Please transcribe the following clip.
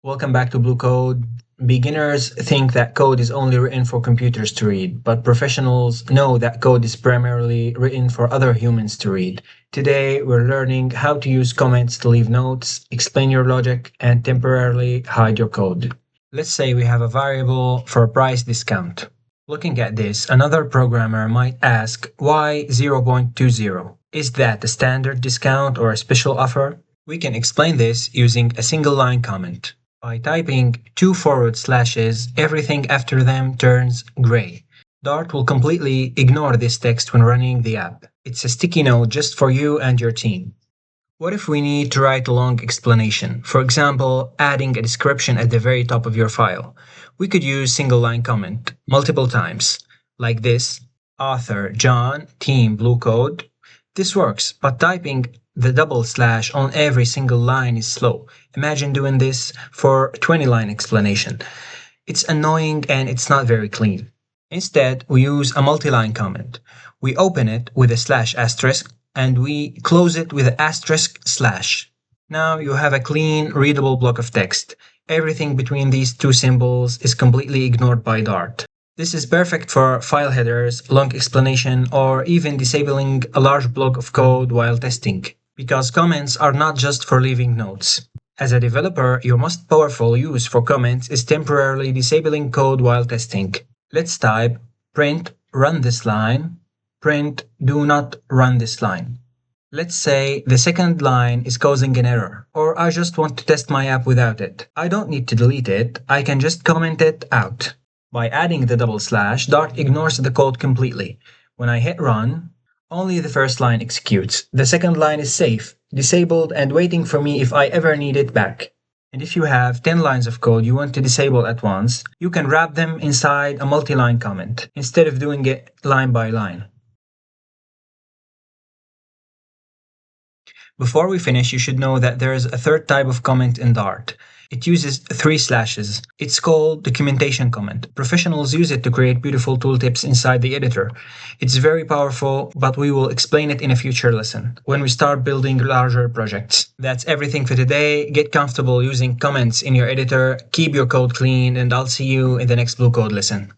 Welcome back to Blue Code. Beginners think that code is only written for computers to read, but professionals know that code is primarily written for other humans to read. Today, we're learning how to use comments to leave notes, explain your logic, and temporarily hide your code. Let's say we have a variable for a price discount. Looking at this, another programmer might ask, why 0.20? Is that a standard discount or a special offer? We can explain this using a single line comment. By typing two forward slashes, everything after them turns gray. Dart will completely ignore this text when running the app. It's a sticky note just for you and your team. What if we need to write a long explanation? For example, adding a description at the very top of your file. We could use single line comment multiple times, like this: author John, team Blue Code. This works, but typing the double slash on every single line is slow. Imagine doing this for a 20-line explanation. It's annoying and it's not very clean. Instead, we use a multi-line comment. We open it with a slash asterisk and we close it with an asterisk slash. Now you have a clean, readable block of text. Everything between these two symbols is completely ignored by Dart. This is perfect for file headers, long explanation, or even disabling a large block of code while testing, because comments are not just for leaving notes. As a developer, your most powerful use for comments is temporarily disabling code while testing. Let's type print run this line, print do not run this line. Let's say the second line is causing an error, or I just want to test my app without it. I don't need to delete it, I can just comment it out. By adding the double slash, Dart ignores the code completely. When I hit run, only the first line executes. The second line is safe, disabled, and waiting for me if I ever need it back. And if you have 10 lines of code you want to disable at once, you can wrap them inside a multi-line comment, instead of doing it line by line. Before we finish, you should know that there is a third type of comment in Dart. It uses 3 slashes. It's called documentation comment. Professionals use it to create beautiful tooltips inside the editor. It's very powerful, but we will explain it in a future lesson, when we start building larger projects. That's everything for today. Get comfortable using comments in your editor, keep your code clean, and I'll see you in the next Blue Code lesson.